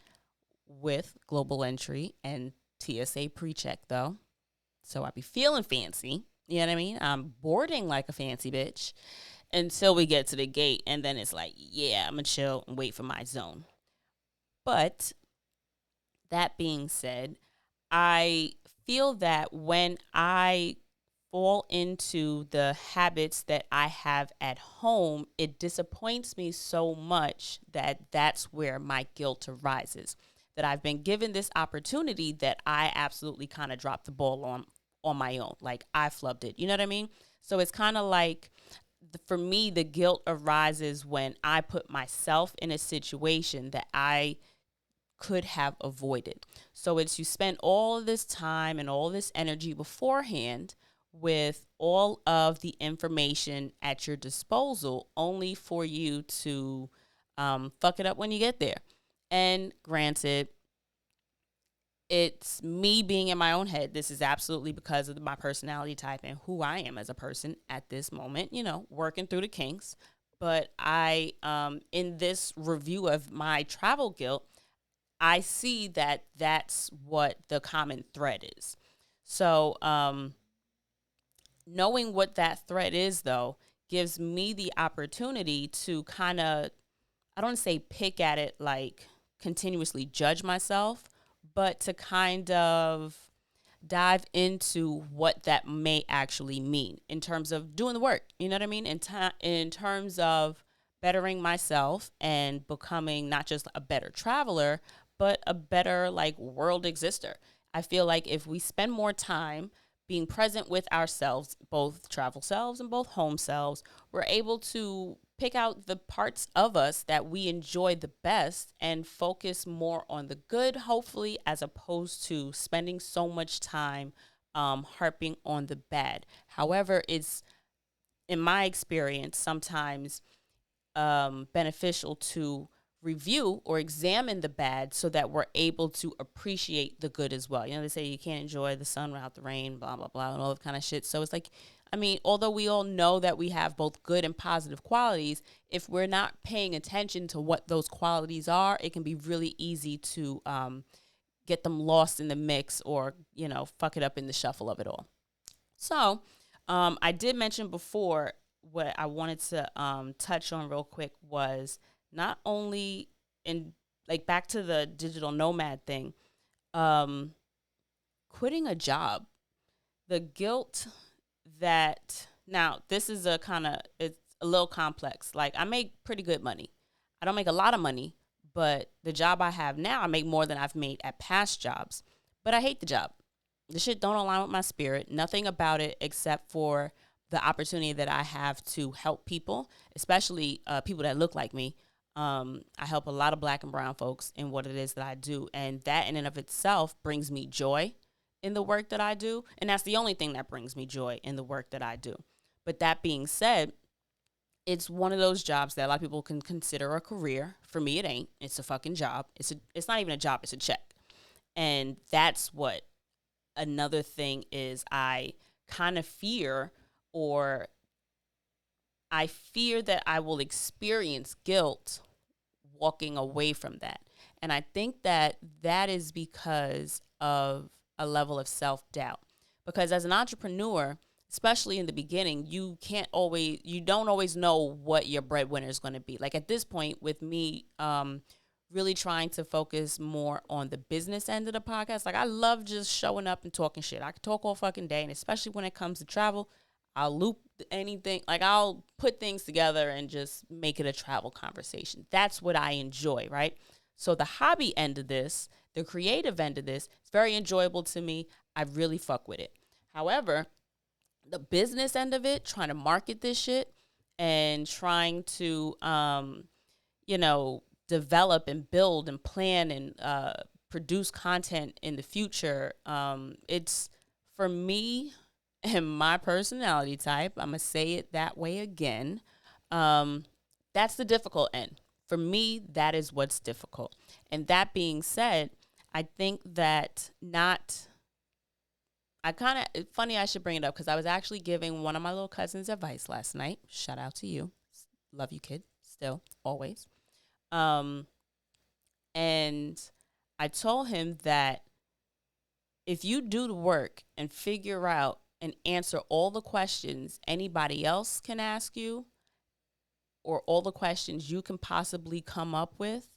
with global entry and TSA pre-check though. So I be feeling fancy. You know what I mean? I'm boarding like a fancy bitch until we get to the gate. And then it's like, yeah, I'm going to chill and wait for my zone. But that being said, I feel that when I fall into the habits that I have at home, it disappoints me so much that that's where my guilt arises. That I've been given this opportunity that I absolutely kind of dropped the ball on my own. Like, I flubbed it. You know what I mean? So it's kind of like, for me, the guilt arises when I put myself in a situation that I could have avoided. So it's, you spend all of this time and all this energy beforehand with all of the information at your disposal, only for you to fuck it up when you get there. And granted, it's me being in my own head. This is absolutely because of my personality type and who I am as a person at this moment, working through the kinks. But in this review of my travel guilt, I see that that's what the common thread is. So, knowing what that thread is, though, gives me the opportunity to kind of, I don't want to say pick at it, like continuously judge myself, but to kind of dive into what that may actually mean in terms of doing the work. You know what I mean? In terms of bettering myself and becoming not just a better traveler, but a better like world exister. I feel like if we spend more time being present with ourselves, both travel selves and both home selves, we're able to pick out the parts of us that we enjoy the best and focus more on the good, hopefully, as opposed to spending so much time harping on the bad. However, it's, in my experience, sometimes beneficial to review or examine the bad so that we're able to appreciate the good as well. They say you can't enjoy the sun without the rain, blah, blah, blah, and all that kind of shit. So it's like, I mean, although we all know that we have both good and positive qualities, if we're not paying attention to what those qualities are, it can be really easy to get them lost in the mix or, fuck it up in the shuffle of it all. So I did mention before, what I wanted to touch on real quick was not only in, like, back to the digital nomad thing, um, quitting a job, the guilt that, now this is it's a little complex. Like, I make pretty good money. I don't make a lot of money, but the job I have now, I make more than I've made at past jobs. But I hate the job. The shit don't align with my spirit. Nothing about it except for the opportunity that I have to help people, especially people that look like me. I help a lot of black and brown folks in what it is that I do. And that in and of itself brings me joy in the work that I do. And that's the only thing that brings me joy in the work that I do. But that being said, it's one of those jobs that a lot of people can consider a career. For me, it ain't. It's a fucking job. It's not even a job. It's a check. And that's what another thing is. I kind of fear, or I fear that I will experience guilt walking away from that. And I think that that is because of a level of self-doubt. Because as an entrepreneur, especially in the beginning, you don't always know what your breadwinner is going to be. Like, at this point with me, really trying to focus more on the business end of the podcast. Like, I love just showing up and talking shit. I can talk all fucking day. And especially when it comes to travel, I'll loop anything. Like, I'll put things together and just make it a travel conversation. That's what I enjoy, right? So the hobby end of this, the creative end of this, it's very enjoyable to me. I really fuck with it. However, the business end of it, trying to market this shit and trying to, you know, develop and build and plan and produce content in the future. It's for me and my personality type. I'm gonna say it that way again. Um, that's the difficult end. For me, that is what's difficult. And that being said, I think that not I kind of, it's funny I should bring it up because I was actually giving one of my little cousins advice last night. Shout out to you. Love you, kid. Still, always. Um, and I told him that if you do the work and figure out and answer all the questions anybody else can ask you or all the questions you can possibly come up with,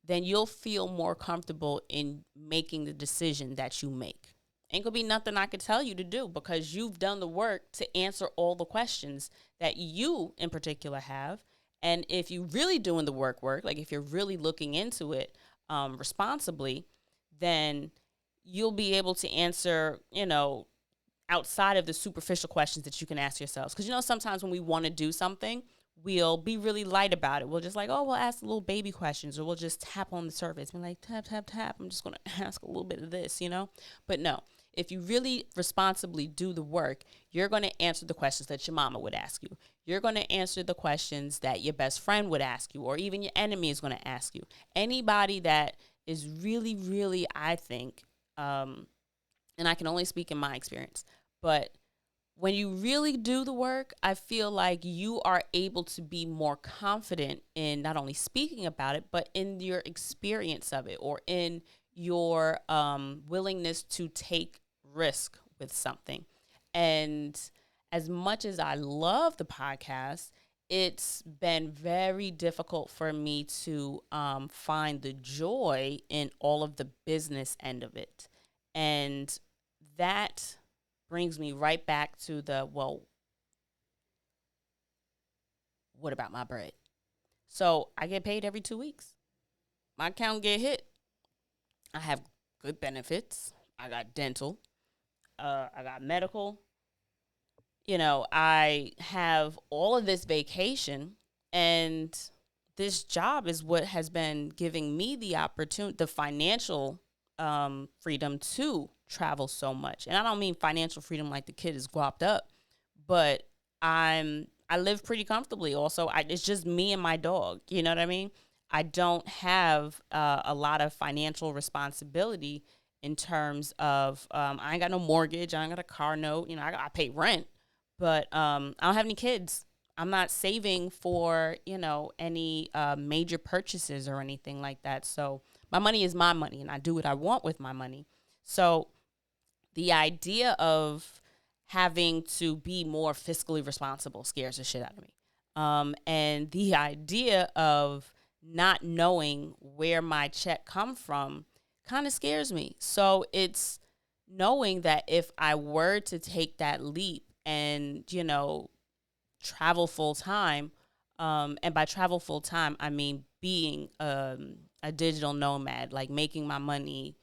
then you'll feel more comfortable in making the decision that you make. Ain't gonna be nothing I could tell you to do because you've done the work to answer all the questions that you in particular have. And if you really doing the work, like if you're really looking into it responsibly, then you'll be able to answer, you know, outside of the superficial questions that you can ask yourselves. Because, you know, sometimes when we want to do something, we'll be really light about it. We'll just like, oh, we'll ask little baby questions or we'll just tap on the surface. Be like, tap, tap, tap. I'm just going to ask a little bit of this, you know? But no, if you really responsibly do the work, you're going to answer the questions that your mama would ask you. You're going to answer the questions that your best friend would ask you or even your enemy is going to ask you. Anybody that is really, really, I think, and I can only speak in my experience, but when you really do the work, I feel like you are able to be more confident in not only speaking about it, but in your experience of it or in your willingness to take risk with something. And as much as I love the podcast, it's been very difficult for me to find the joy in all of the business end of it. And that brings me right back to the, well, what about my bread? So I get paid every 2 weeks. My account get hit. I have good benefits. I got dental. I got medical. You know, I have all of this vacation, and this job is what has been giving me the opportunity, the financial freedom to travel so much. And I don't mean financial freedom like the kid is guapped up, but I live pretty comfortably. Also, it's just me and my dog. You know what I mean? I don't have a lot of financial responsibility in terms of I ain't got no mortgage. I ain't got a car note. You know, I pay rent, but I don't have any kids. I'm not saving for, you know, any major purchases or anything like that. So my money is my money and I do what I want with my money. So the idea of having to be more fiscally responsible scares the shit out of me. And the idea of not knowing where my check come from kind of scares me. So it's knowing that if I were to take that leap and, you know, travel full time, and by travel full time, I mean being a digital nomad, like making my money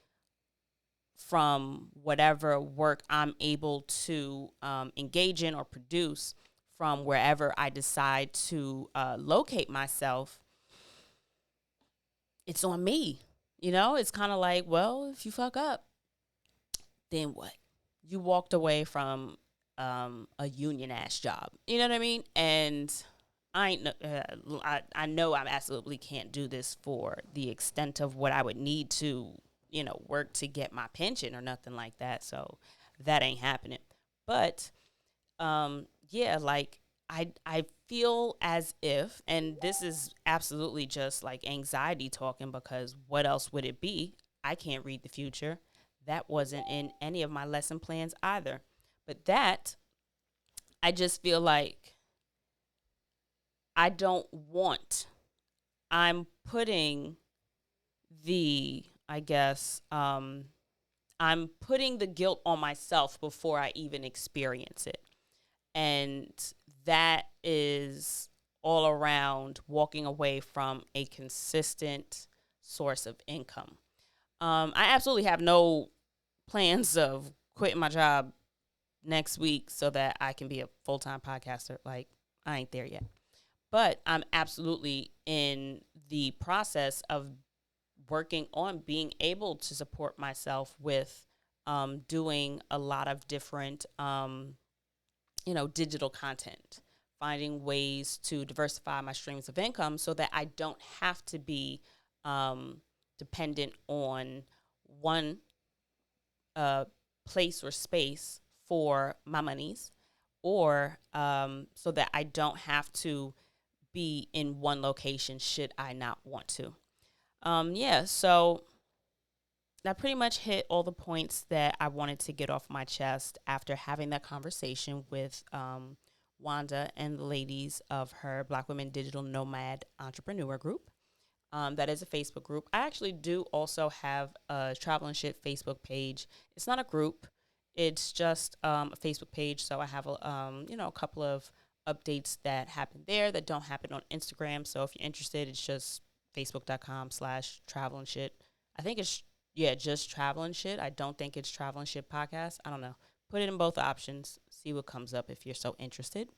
from whatever work I'm able to engage in or produce from wherever I decide to locate myself, it's on me. You know, it's kind of like, well, if you fuck up, then what? You walked away from a union ass job. You know what I mean? And I know I absolutely can't do this for the extent of what I would need to, you know, work to get my pension or nothing like that. So that ain't happening. But yeah, like I feel as if, and this is absolutely just like anxiety talking because what else would it be? I can't read the future. That wasn't in any of my lesson plans either. But that, I just feel like I don't want, I'm putting the, I guess, I'm putting the guilt on myself before I even experience it. And that is all around walking away from a consistent source of income. I absolutely have no plans of quitting my job next week so that I can be a full-time podcaster. Like, I ain't there yet. But I'm absolutely in the process of working on being able to support myself with doing a lot of different, digital content, finding ways to diversify my streams of income so that I don't have to be dependent on one place or space for my monies, or so that I don't have to be in one location should I not want to. So that pretty much hit all the points that I wanted to get off my chest after having that conversation with Wanda and the ladies of her Black Women Digital Nomad Entrepreneur Group. That is a Facebook group. I actually do also have a Travel and Shit Facebook page. It's not a group. It's just a Facebook page. So I have a couple of updates that happen there that don't happen on Instagram. So if you're interested, it's just facebook.com/travel and shit. I think it's just travel and shit. I don't think it's Travel and Shit podcast. I don't know. Put it in both options. See what comes up if you're so interested.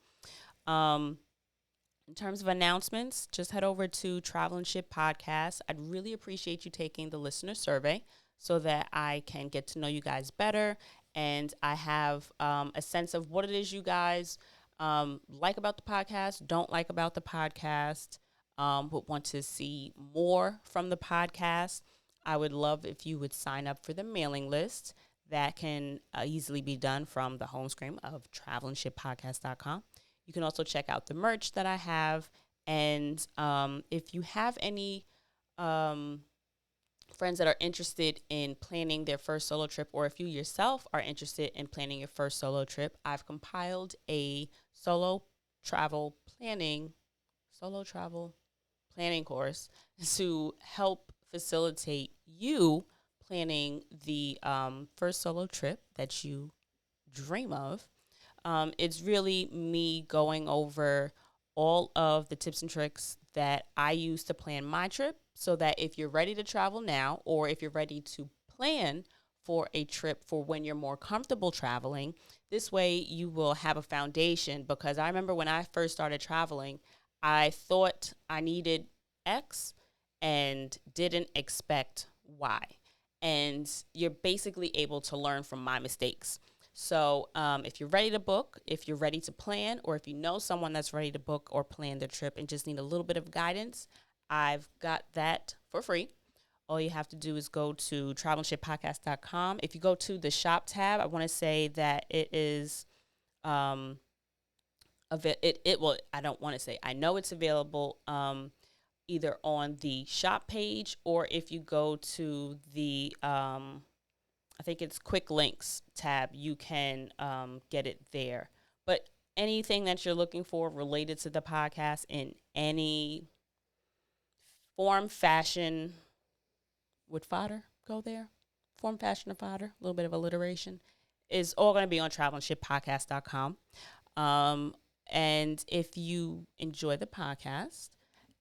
In terms of announcements, just head over to Travel and Ship Podcast. I'd really appreciate you taking the listener survey so that I can get to know you guys better, and I have a sense of what it is you guys like about the podcast, don't like about the podcast, would want to see more from the podcast. I would love if you would sign up for the mailing list. That can easily be done from the home screen of travelandshippodcast.com. You can also check out the merch that I have. And if you have any friends that are interested in planning their first solo trip, or if you yourself are interested in planning your first solo trip, I've compiled a solo travel planning course to help facilitate you planning the first solo trip that you dream of. It's really me going over all of the tips and tricks that I use to plan my trip so that if you're ready to travel now, or if you're ready to plan for a trip for when you're more comfortable traveling, this way you will have a foundation. Because I remember when I first started traveling, I thought I needed X and didn't expect Y. And you're basically able to learn from my mistakes. So if you're ready to book, if you're ready to plan, or if you know someone that's ready to book or plan their trip and just need a little bit of guidance, I've got that for free. All you have to do is go to travelandshippodcast.com. If you go to the shop tab, I want to say that it is I don't want to say. I know it's available either on the shop page, or if you go to the I think it's quick links tab, you can get it there. But anything that you're looking for related to the podcast in any form, fashion, would fodder go there? Form, fashion, or fodder, a little bit of alliteration, is all going to be on travelandshippodcast.com. And if you enjoy the podcast,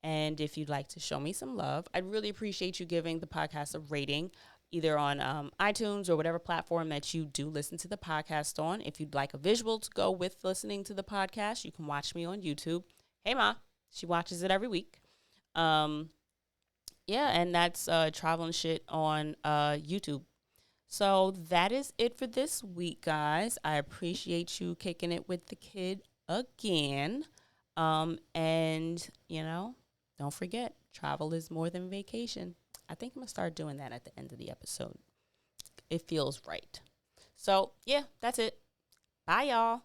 and if you'd like to show me some love, I'd really appreciate you giving the podcast a rating, either on iTunes or whatever platform that you do listen to the podcast on. If you'd like a visual to go with listening to the podcast, you can watch me on YouTube. Hey, Ma. She watches it every week. And that's Travel and Shit on YouTube. So that is it for this week, guys. I appreciate you kicking it with the kid again. And, don't forget, travel is more than vacation. I think I'm going to start doing that at the end of the episode. It feels right. So, yeah, that's it. Bye, y'all.